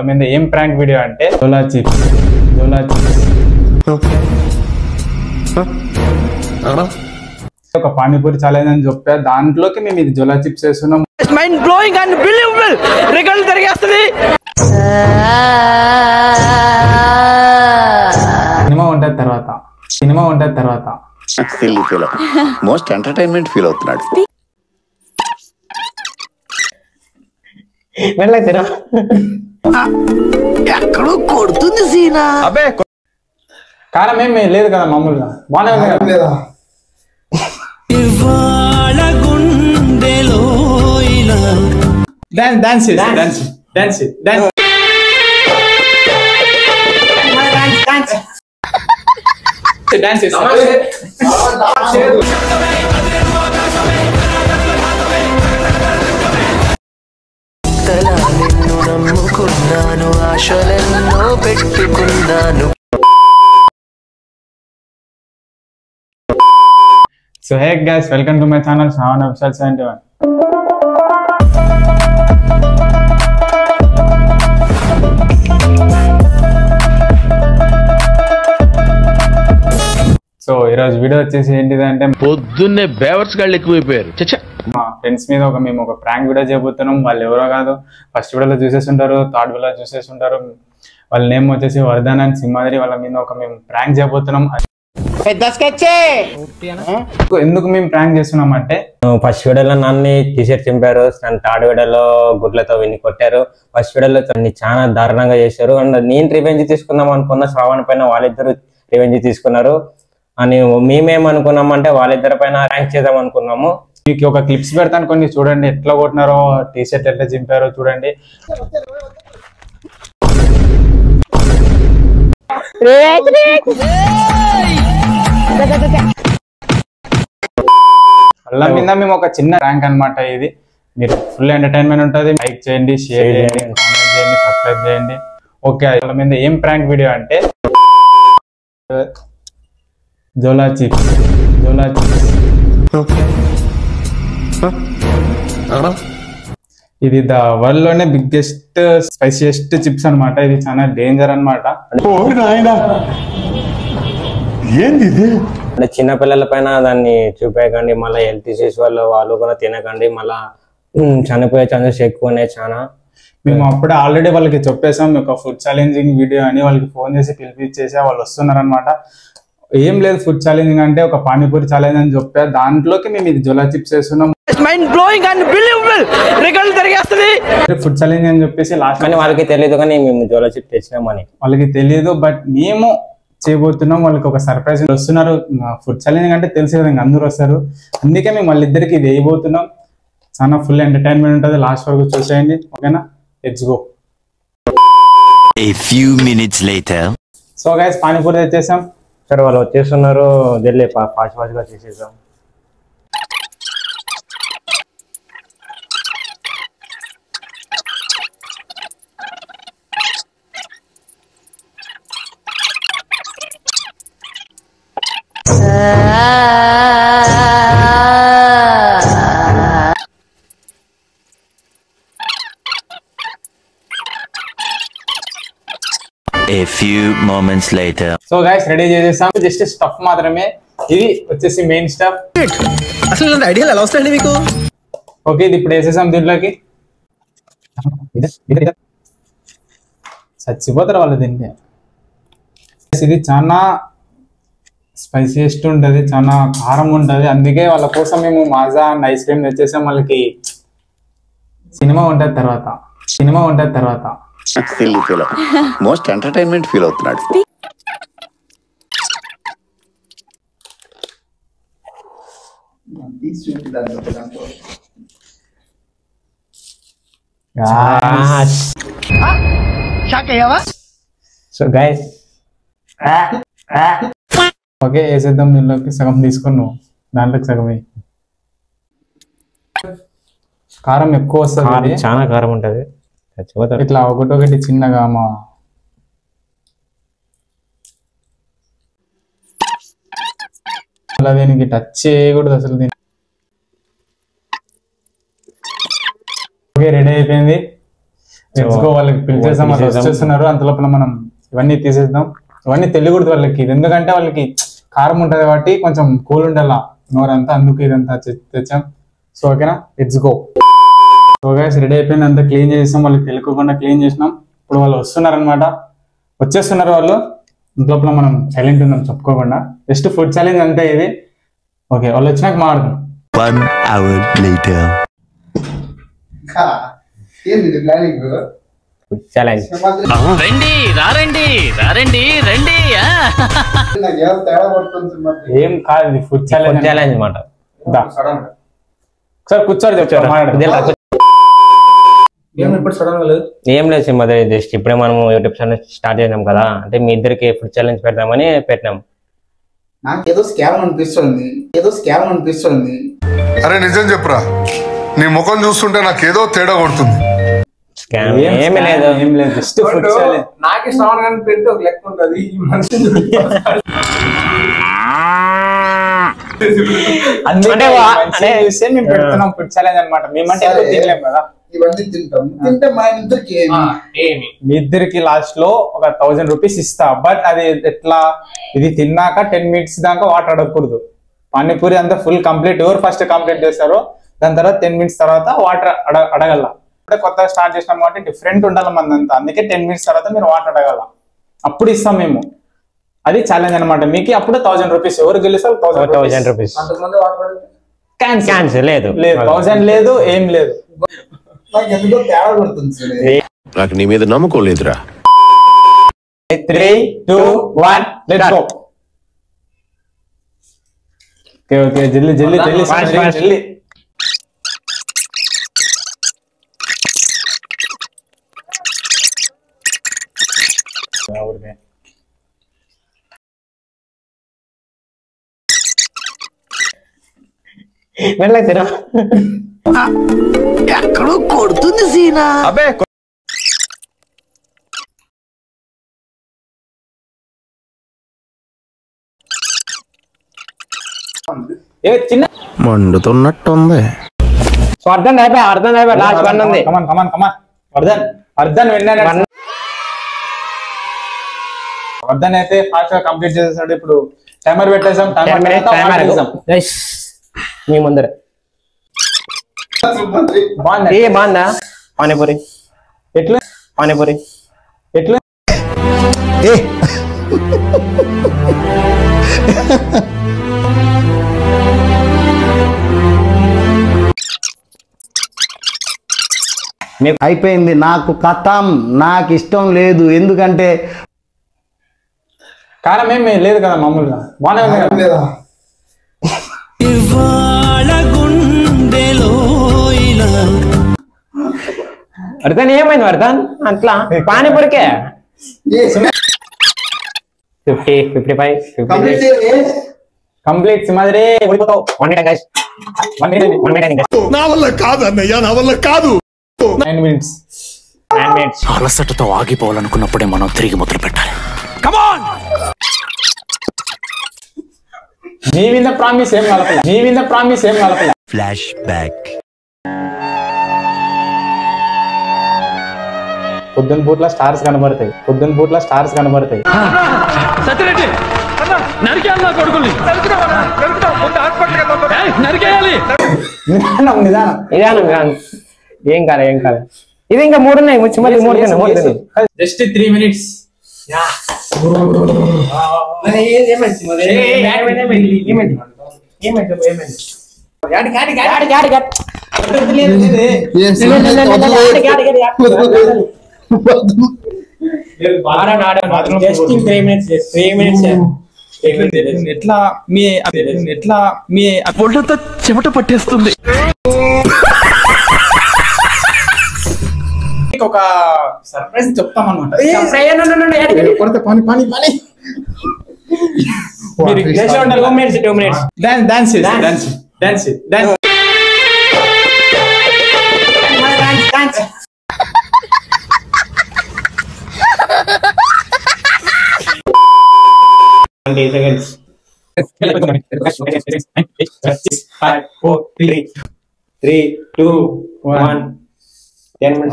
మీద ఏం prank video అంటే జోలా చిప్స్ ఒక పానీపూరి ఛాలెంజ్ అని చెప్పా. దాంట్లోకి మేము ఇది జోలా చిప్స్ వేస్తున్నాం. Mind blowing and believable record తిరిగేస్తుంది. సినిమా ఉంటుంది తర్వాత మోస్ట్ ఎంటర్టైన్మెంట్ ఫీల్ అవుతున్నాడు. ఎక్కడో కొడుతుంది సీనా. అబ్బే కారం ఏం లేదు కదా, మామూలుగా బాగానే ఉంది కదా. డాన్స్ నిన్ను నమ్ముకున్నాను, ఆశలెన్నో పెట్టుకున్నాను. So hey guys, welcome to my channel Shravan official 71. So ఈరోజు వీడియో వచ్చేసి ఏంటిదంటే, పొద్దున్నే బేవర్స్ గాళ్ళు ఎక్కువైపోయారు. మా ఫ్రెండ్స్ మీద మేము ఒక ప్రాంక్ వీడియో చేయబోతున్నాం. వాళ్ళు ఎవరో కాదు, ఫస్ట్ వీడియోలో చూసేస్తుంటారు, థర్డ్ వీడియోలో చూసేస్తుంటారు. వాళ్ళ నేమ్ వచ్చేసి వర్ధన్ అండ్ సింహాద్రి. వాళ్ళ మీద మేము ప్రాంక్ చేయబోతున్నాం. ఎందుకు మేము ప్రాంక్ చేస్తున్నాం అంటే, ఫస్ట్ వీడియోలో నన్ను టీషర్ట్ చింపారు, థర్డ్ వీడియోలో గుడ్లతో విని కొట్టారు, ఫస్ట్ వీడియోలో చాలా దారుణంగా చేశారు. అండ్ నేను రివెంజ్ తీసుకుందాం అనుకున్న శ్రావణ్ పైన వాళ్ళిద్దరు రివెంజ్ తీసుకున్నారు. అని మేమేమనుకున్నామంటే వాళ్ళిద్దరి పైన ర్యాంక్ చేద్దాం అనుకున్నాము. మీకు ఒక క్లిప్స్ పెడతాను, కొన్ని చూడండి. ఎట్లా కొట్టినారో, టీ షర్ట్ ఎట్లా చింపారో చూడండి. అలా మీద మేము ఒక చిన్న ర్యాంక్ అనమాట ఇది. మీరు ఫుల్ ఎంటర్టైన్మెంట్ ఉంటుంది. లైక్ చేయండి, షేర్ చేయండి, కామెంట్ చేయండి, సబ్స్క్రైబ్ చేయండి. ఓకే, వాళ్ళ మీద ఏం ప్రాంక్ వీడియో అంటే జోలా చిప్స్. ఇది ద వరల్డ్ లోనే బిగ్గెస్ట్ స్పైసియస్ట్ చిప్స్ అనమాట. ఇది చాలా డేంజర్ అనమాట. అంటే చిన్న పిల్లల పైన దాన్ని చూపేయకండి, మళ్ళీ హెల్త్ ఇష్యూస్ వాళ్ళు కూడా తినకండి, మళ్ళా చనిపోయే ఛాన్సెస్ ఎక్కువ ఉన్నాయి చాలా. మేము అప్పుడే ఆల్రెడీ వాళ్ళకి చెప్పేసాం ఒక ఫుడ్ ఛాలెంజింగ్ వీడియో అని. వాళ్ళకి ఫోన్ చేసి పిలిపించేసా, వాళ్ళు వస్తున్నారు అనమాట. ఏం లేదు, ఫుడ్ ఛాలెంజింగ్ అంటే ఒక పానీపూరి ఛాలెంజ్ అని చెప్పా. దాంట్లోకి మేము ఇది జోలా చిప్స్ వేస్తున్నాం. Mind blowing and believable record తిరిగేస్తుంది. ఫుడ్ ఛాలెంజ్ అని చెప్పేసి లాస్ట్ కానీ వాళ్ళకి తెలియదు, కానీ మేము జోలా చిప్స్ తెచ్చినామని వాళ్ళకి తెలియదు. బట్ మేము చేయబోతున్నాం. వాళ్ళకి ఒక సర్ప్రైజ్ వస్తున్నారు. ఫుడ్ ఛాలెంజింగ్ అంటే తెలిసి కదా, అందరూ వస్తారు. అందుకే మేము వాళ్ళిద్దరికి ఇది వేయబోతున్నాం. చాలా ఫుల్ ఎంటర్టైన్మెంట్ ఉంటుంది. లాస్ట్ వరకు చూసేయండి, ఓకేనా? Let's go. A few minutes later. So guys, panipuri తెచ్చేసాం. సరే, వాళ్ళు వచ్చేస్తున్నారు, జల్దీ ఫాస్ట్ గా చేసేసాం. A few moments later. So guys, ready చేసేసాం. జస్ట్ స్టఫ్ మాత్రమే. ఇది వచ్చేసి మెయిన్ స్టఫ్. అసలు ఐడియాలు ఎలా వస్తాయండి మీకు? ఓకే, ఇది ఇప్పుడు వేసేసాం దీంట్లోకి. చచ్చిపోతారు వాళ్ళు దీన్ని. ఇది చాలా స్పైసీయెస్ట్ ఉంటుంది, చాలా కారం ఉంటుంది. అందుకే వాళ్ళ కోసం మేము మాజా అండ్ ఐస్ క్రీమ్ తెచ్చేసాం. వాళ్ళకి సినిమా ఉంటుంది తర్వాత మోస్ట్ ఎంటర్టైన్మెంట్ ఫీల్ అవుతున్నాడు. సో గైస్, ఓకే వేసేద్దాం. దీనిలోకి సగం తీసుకున్నావు, దాంట్లోకి సగం వేయి. కారం ఎక్కువ వస్తుంది, చాలా కారం ఉంటది. ఇట్లా ఒకటి చిన్నగా మా అలా దీనికి టచ్ చేయకూడదు అసలు. దీన్ని ఓకే, రెడీ అయిపోయింది. Let's go. వాళ్ళకి పిలిచేసాం, వాళ్ళు వచ్చేస్తున్నారు. అంతలోపల మనం ఇవన్నీ తీసేద్దాం. ఇవన్నీ తెలియకూడదు వాళ్ళకి, ఎందుకంటే వాళ్ళకి కారం ఉంటది కాబట్టి కొంచెం కూల్ ఉండాలా నోరంతా, అందుకు ఇదంతా తెచ్చాం. సో ఓకేనా, let's go. So guys ready అయిపోయింది, అంతా క్లీన్ చేసాం, వాళ్ళకి తెలియకుండా క్లీన్ చేసినాం. ఇప్పుడు వాళ్ళు వస్తున్నారు అనమాట, వచ్చేస్తున్నారు వాళ్ళు. ఇంట్లోపల మనం సైలెంట్ ఉందాం చెప్పుకోకుండా, జస్ట్ ఫుడ్ ఛాలెంజ్ అంతే ఇది. ఓకే, వాళ్ళు వచ్చినాక మాట్లాడదాం. 1 hour later. ఛాలెంజ్ రండి రారండి రారండి రండి ఏం కాదు, ఇది ఫుడ్ ఛాలెంజ్. ఛాలెంజ్ అనమాట. సార్ కూర్చోరు చెప్తారు. ఏం లేదు సింహ, జస్ట్ ఇప్పుడే మనం యూట్యూబ్ ఛానల్ స్టార్ట్ చేసినాం కదా, అంటే మీ ఇద్దరికి ఫుడ్ ఛాలెంజ్ పెడదామని పెట్టినాం. నాకేదో స్కామ్ అనిపిస్తుంది. అరే నిజం చెప్పురా, నీ ముఖం చూస్తుంటే నాకేదో తేడా కొడుతుంది. స్కామ్ ఏమీ లేదు, ఏం లేదు, జస్ట్ ఫుడ్ ఛాలెంజ్. నాకే శ్రావణ గారిని పెడితే ఒక లెక్క ఉంటుంది. ఈ మనిషిని మేము పెడుతున్నాం ఫుడ్ ఛాలెంజ్ అనమాట. మేమంటే ఎక్కువ తినలేం కదా, ఇవన్నీ తింటే మా ఇద్దరికి ఏమి మీ ఇద్దరికి లాస్ట్ లో ఒక 1000 రూపీస్ ఇస్తా. బట్ అది ఎట్లా, ఇది తిన్నాక 10 minutes దాకా వాటర్ అడగకూడదు. పానీపూరి అంతా ఫుల్ కంప్లీట్, ఎవరు ఫస్ట్ కంప్లీట్ చేస్తారో దాని తర్వాత 10 minutes తర్వాత వాటర్ అడగల. అంటే కొత్తగా స్టార్ట్ చేసినాం కాబట్టి డిఫరెంట్ ఉండాలి మందంతా, అందుకే 10 minutes తర్వాత మీరు వాటర్ అడగల, అప్పుడు ఇస్తాం మేము. అది ఛాలెంజ్ అనమాట మీకు. అప్పుడు 1000 రూపీస్, ఎవరు గెలుస్తారు 1000 రూపీస్. అంతకుముందు వాటర్ క్యాన్సిల్ లేదు, 1000 లేదు, ఏం లేదు. నాకు ఎందుకో తేడా కొడుతుంది. నాకు నీ మీద నమ్మకం లేదురా. 3, 2, 1 లెట్స్ గో. ఓకే ఓకే, జల్దీ జల్దీ జల్దీ జల్దీ. వెళ్ళైతేనా ఎక్కడో కొడుతుంది సీనా. అబే చిన్న మండుతున్నట్టుంది. సో అర్థం అయిపోయి లాస్ట్ వన్ ఉంది. కమాన్ కమాన్ కమాన్, వర్ధన్ విన్నాడు. వర్ధన్ అయితే ఫాస్ట్ గా కంప్లీట్ చేసేసాడు. ఇప్పుడు టైమర్ పెట్టేసాం, మీ ముందర బాగుందా పానీపూరి? ఎట్లా పానీపూరి ఎట్లా అయిపోయింది, నాకు కథం, నాకు ఇష్టం లేదు. ఎందుకంటే కారం ఏమి లేదు కదా, మామూలుగా బాగానే ఉంది కదా. వర్ధన్ ఏమైంది వర్ధన్ అట్లా? పానీపూరికే 50, 55, 56 కంప్లీట్ సింహాద్రి ఓడిపోతావు. 1 minute. నా వల్ల కాదు అన్నయ్య, నా వల్ల కాదు. 9 minutes. అలసటతో ఆగిపోవాలనుకున్నప్పుడే మనం తిరిగి మొదలు పెట్టాలి. కమాన్. నీ మీద ప్రామిస్ ఏం కలపలే. Flashback. పొద్దున పూట్ల స్టార్స్ కనబడతాయి. సత్యరెడ్డి నరికేయాలి, నా కొడుకుల్ని నరికేయాలి. నిదానం. ఏం కాలే. ఇది ఇంకా 3 ఉన్నాయి. మూడు జస్ట్ 3 minutes. ఎట్లా మీ ఒళ్ళంతా చెమట పట్టేస్తుంది. ఒక సర్ప్రైజ్ చెప్తాం అనమాట.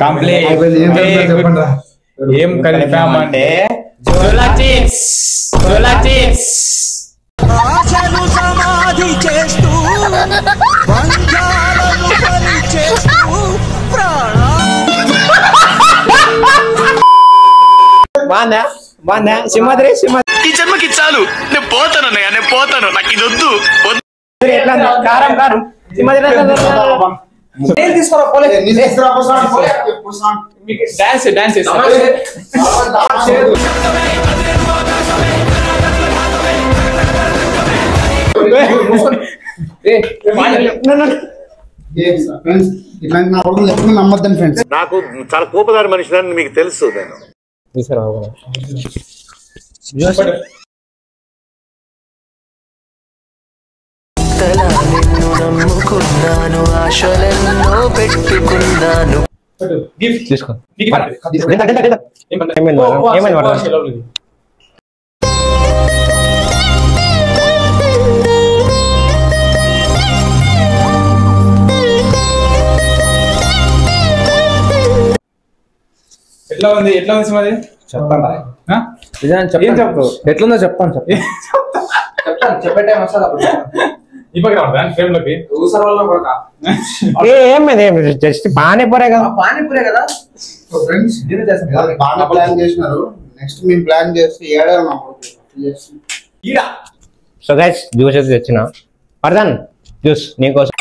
కంప్లీట్. ఏం కలిపామంటే సమాధి చేస్తూ బంగాళను బలి చేస్తూ బాగుందా సింహాద్రి ఈ జన్మకి చాలు, నేను పోతాను అన్నయ్య, నేను పోతాను, నాకు ఇది వద్దు. ఎట్లా కారం కారం సింహాద్రి డాన్స్ డాన్స్ నమ్మద్దని ఫ్రెండ్స్. నాకు చాలా కోపదారి మనిషి మీకు తెలుసు. నేను నమ్ముకున్నాను, ఆశలెన్నో పెట్టుకున్నాను. తీసుకో ఎట్లా ఉంది సింహాద్రి? చెప్పండి ఏం చెప్పు, ఎట్లుందో చెప్తాను. చెప్పే టైం వస్తుంది అప్పుడు. ఇప్పటికి రావద్దా ఫ్రేమ్ లోకి? జస్ట్ పానీపూరే కదా. పానీపూరే కదా ఫ్రెండ్స్. బాగా ప్లాన్ చేసినారు. నెక్స్ట్ మేము ప్లాన్ చేస్తే ఏడాది సో గైస్ జ్యూస్ అయితే తెచ్చిన. వర్ధన్ జ్యూస్ నీకోసం.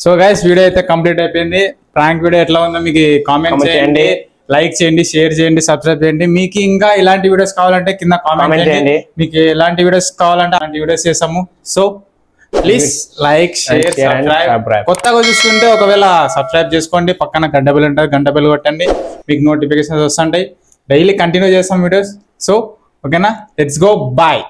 సో గైస్ వీడియో అయితే కంప్లీట్ అయిపోయింది. ప్రాంక్ వీడియో ఎట్లా ఉందో మీకు కామెంట్ చేయండి, లైక్ చేయండి, షేర్ చేయండి, సబ్స్క్రైబ్ చేయండి. మీకు ఇంకా ఇలాంటి వీడియోస్ కావాలంటే కింద కామెంట్ చేయండి. మీకు ఎలాంటి వీడియోస్ కావాలంటే అలాంటి వీడియోస్ చేసాము. So please like, share, subscribe. కొత్తగా చూసుకుంటే ఒకవేళ సబ్స్క్రైబ్ చేసుకోండి. పక్కన గంట బెల్ ఉంటుంది, గంట బెల్ కొట్టండి, మీకు నోటిఫికేషన్స్ వస్తుంటాయి. డైలీ కంటిన్యూ చేస్తాం వీడియోస్. సో ఓకేనా, లెట్స్ గో, బాయ్.